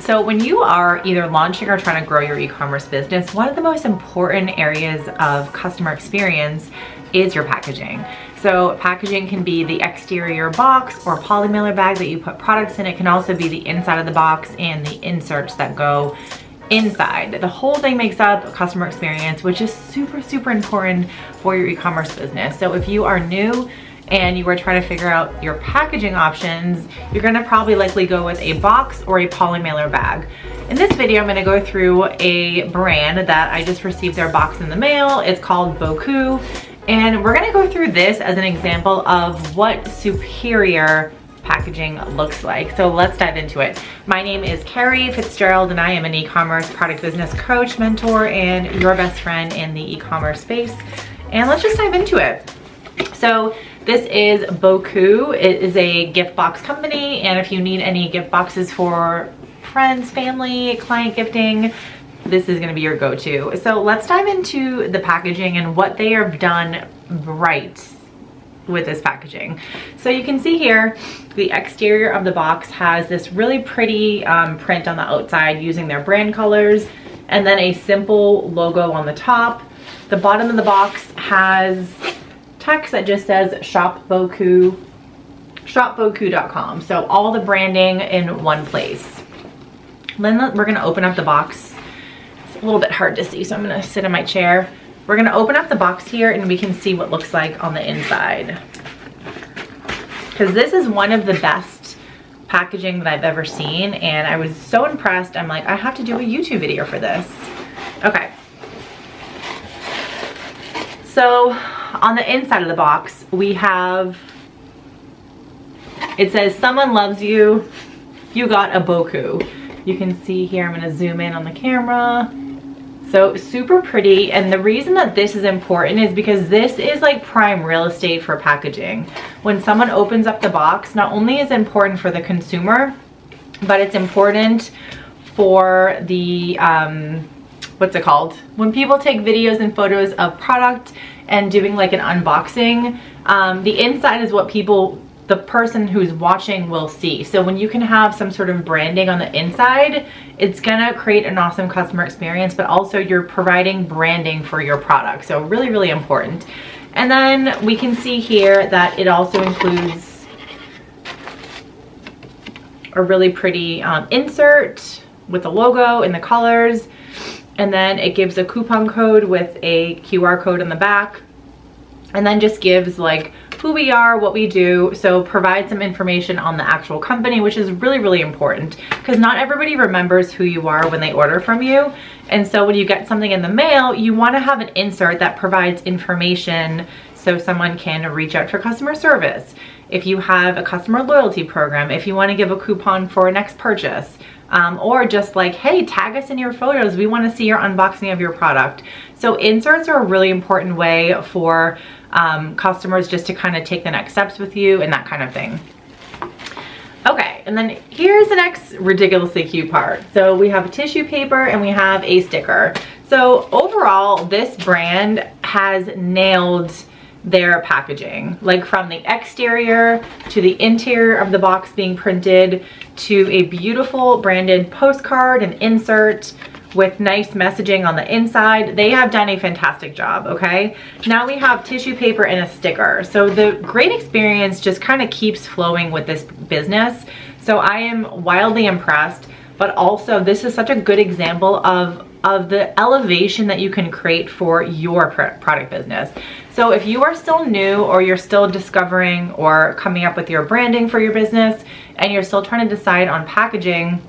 So when you are either launching or trying to grow your e-commerce business, one of the most important areas of customer experience is your packaging. So packaging can be the exterior box or poly mailer bag that you put products in. It can also be the inside of the box and the inserts that go inside. The whole thing makes up a customer experience, which is super, super important for your e-commerce business. So if you are new and you are trying to figure out your packaging options, you're gonna probably likely go with a box or a poly mailer bag. In this video, I'm gonna go through a brand that I just received their box in the mail. It's called BOCU, and we're gonna go through this as an example of what superior packaging looks like. So let's dive into it. My name is Carrie Fitzgerald, and I am an e-commerce product business coach, mentor, and your best friend in the e-commerce space. And let's just dive into it. So this is BOCU. It is a gift box company, and if you need any gift boxes for friends, family, client gifting, this is gonna be your go-to. So let's dive into the packaging and what they have done right with this packaging. So you can see here, the exterior of the box has this really pretty print on the outside using their brand colors, and then a simple logo on the top. The bottom of the box has text that just says Shop BOCU, shopbocu.com. So all the branding in one place. Then we're gonna open up the box. It's a little bit hard to see, so I'm gonna sit in my chair. We're gonna open up the box here and we can see what it looks like on the inside. Because this is one of the best packaging that I've ever seen, and I was so impressed. I'm like, I have to do a YouTube video for this. Okay. So on the inside of the box, we have, it says, someone loves you, you got a BOCU. You can see here, I'm gonna zoom in on the camera. So super pretty, and the reason that this is important is because this is like prime real estate for packaging. When someone opens up the box, not only is it important for the consumer, but it's important for the, what's it called? When people take videos and photos of product and doing like an unboxing, the inside is what the person who's watching will see. So when you can have some sort of branding on the inside, it's gonna create an awesome customer experience, but also you're providing branding for your product. So really, really important. And then we can see here that it also includes a really pretty insert with the logo and the colors. And then it gives a coupon code with a QR code on the back. And then just gives like who we are, what we do. So provide some information on the actual company, which is really, really important because not everybody remembers who you are when they order from you. And so when you get something in the mail, you want to have an insert that provides information so someone can reach out for customer service. If you have a customer loyalty program, if you want to give a coupon for a next purchase, or just like, hey, tag us in your photos. We want to see your unboxing of your product. So inserts are a really important way for customers just to kind of take the next steps with you and that kind of thing. Okay, and then here's the next ridiculously cute part. So we have a tissue paper and we have a sticker. So overall, this brand has nailed their packaging, like from the exterior to the interior of the box being printed to a beautiful branded postcard and insert with nice messaging on the inside. They have done a fantastic job, okay? Now we have tissue paper and a sticker. So the great experience just kind of keeps flowing with this business. So I am wildly impressed, but also this is such a good example of the elevation that you can create for your product business. So if you are still new or you're still discovering or coming up with your branding for your business and you're still trying to decide on packaging,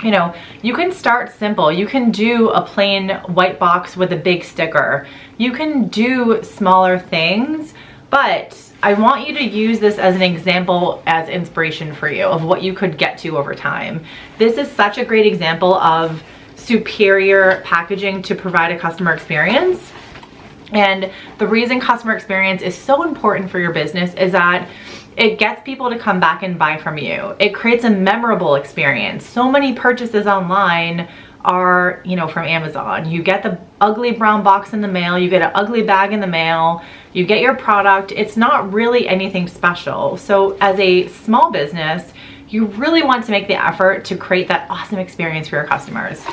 you know, you can start simple. You can do a plain white box with a big sticker. You can do smaller things, but I want you to use this as an example, as inspiration for you of what you could get to over time. This is such a great example of superior packaging to provide a customer experience. And the reason customer experience is so important for your business is that it gets people to come back and buy from you. It creates a memorable experience. So many purchases online are, you know, from Amazon. You get the ugly brown box in the mail, you get an ugly bag in the mail, you get your product. It's not really anything special. So as a small business, you really want to make the effort to create that awesome experience for your customers.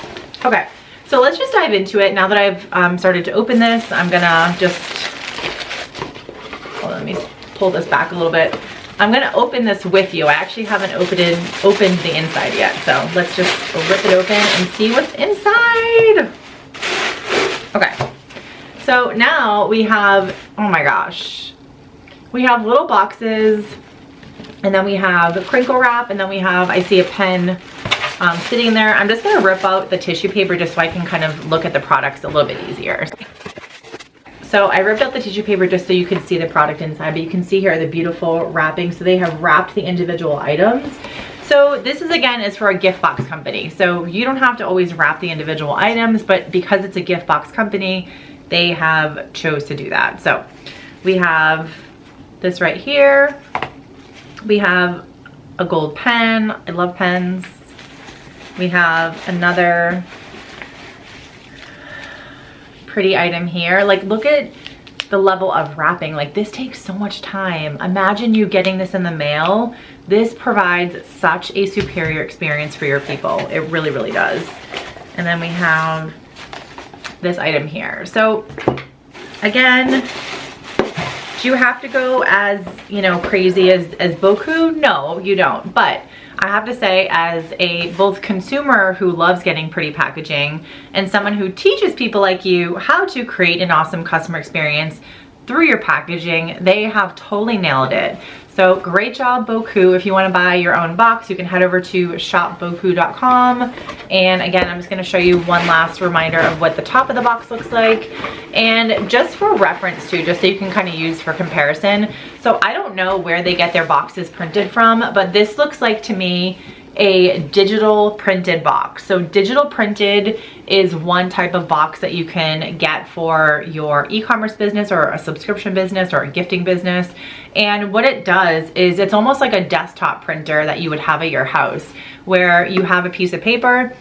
Okay, so let's just dive into it. Now that I've started to open this, I'm gonna just, hold on, let me pull this back a little bit. I'm gonna open this with you. I actually haven't opened the inside yet, so let's just rip it open and see what's inside. Okay, so now we have, oh my gosh, we have little boxes, and then we have crinkle wrap, and then we have, I see a pen sitting in there. I'm just gonna rip out the tissue paper just so I can kind of look at the products a little bit easier. So I ripped out the tissue paper just so you can see the product inside, but you can see here the beautiful wrapping. So they have wrapped the individual items. So this is, again, is for a gift box company. So you don't have to always wrap the individual items, but because it's a gift box company, they have chose to do that. So we have this right here. We have a gold pen. I love pens. We have another pretty item here. Like, look at the level of wrapping. Like, this takes so much time. Imagine you getting this in the mail. This provides such a superior experience for your people. It really, really does. And then we have this item here. So again, do you have to go as, you know, crazy as BOCU? No, you don't. But I have to say, as a both consumer who loves getting pretty packaging and someone who teaches people like you how to create an awesome customer experience through your packaging, they have totally nailed it. So great job, BOCU. If you want to buy your own box, you can head over to shopbocu.com. And again, I'm just going to show you one last reminder of what the top of the box looks like. And just for reference too, just so you can kind of use for comparison. So I don't know where they get their boxes printed from, but this looks like to me a digital printed box. So digital printed is one type of box that you can get for your e-commerce business or a subscription business or a gifting business. And what it does is it's almost like a desktop printer that you would have at your house, where you have a piece of paper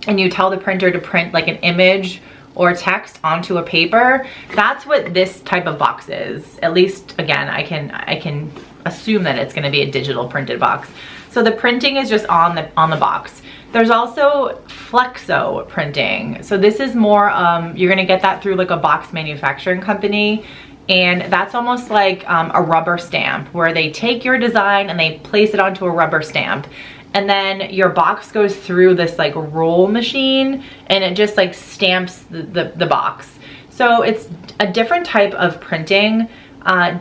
and you tell the printer to print like an image or text onto a paper. That's what this type of box is. At least, again, I can assume that it's going to be a digital printed box. So the printing is just on the box. There's also flexo printing. So this is more, you're gonna get that through like a box manufacturing company. And that's almost like a rubber stamp, where they take your design and they place it onto a rubber stamp. And then your box goes through this like roll machine and it just like stamps the box. So it's a different type of printing.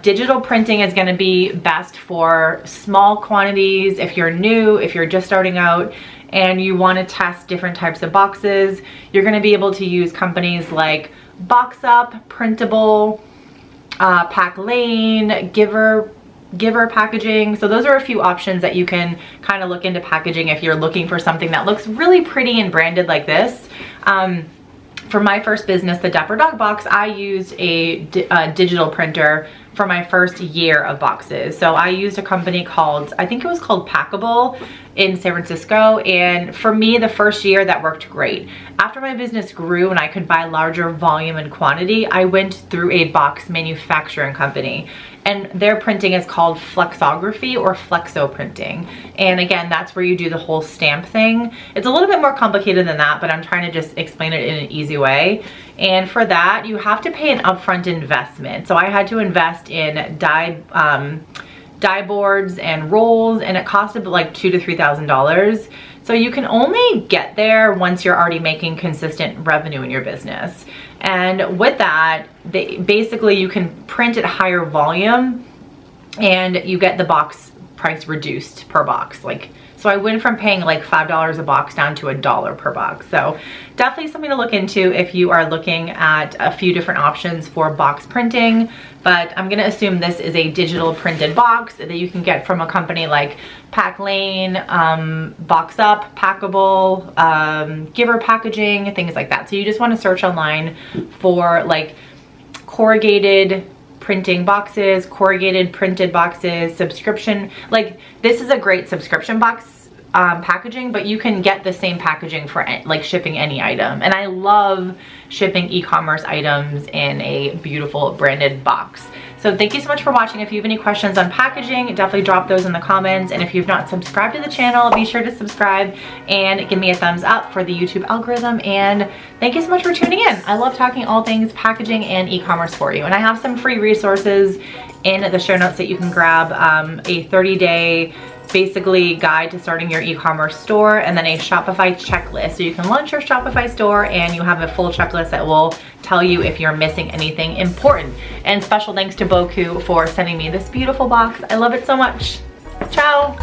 Digital printing is going to be best for small quantities. If you're new, if you're just starting out and you want to test different types of boxes, you're going to be able to use companies like BoxUp, Printable, Pack Lane, Giver Packaging. So those are a few options that you can kind of look into packaging if you're looking for something that looks really pretty and branded like this. For my first business, the Dapper Dog box, I used a digital printer for my first year of boxes. So I used a company called, I think it was called Packable in San Francisco. And for me, the first year that worked great. After my business grew and I could buy larger volume and quantity, I went through a box manufacturing company. And their printing is called flexography or flexo printing. And again, that's where you do the whole stamp thing. It's a little bit more complicated than that, but I'm trying to just explain it in an easy way. And for that, you have to pay an upfront investment. So I had to invest in die boards and rolls, and it costed like $2,000 to $3,000. So you can only get there once you're already making consistent revenue in your business. And with that, basically you can print at higher volume and you get the box price reduced per box. So I went from paying like $5 a box down to $1 per box. So definitely something to look into if you are looking at a few different options for box printing. But I'm gonna assume this is a digital printed box that you can get from a company like Pack Lane, BoxUp, Packable, Giver Packaging, things like that. So you just wanna search online for like corrugated printing boxes, corrugated printed boxes, subscription. Like this is a great subscription box packaging, but you can get the same packaging for like shipping any item. And I love shipping e-commerce items in a beautiful branded box. So thank you so much for watching. If you have any questions on packaging, definitely drop those in the comments. And if you've not subscribed to the channel, be sure to subscribe and give me a thumbs up for the YouTube algorithm. And thank you so much for tuning in. I love talking all things packaging and e-commerce for you. And I have some free resources in the show notes that you can grab, a 30-day basically guide to starting your e-commerce store, and then a Shopify checklist. So you can launch your Shopify store and you have a full checklist that will tell you if you're missing anything important. And special thanks to BOCU for sending me this beautiful box. I love it so much. Ciao.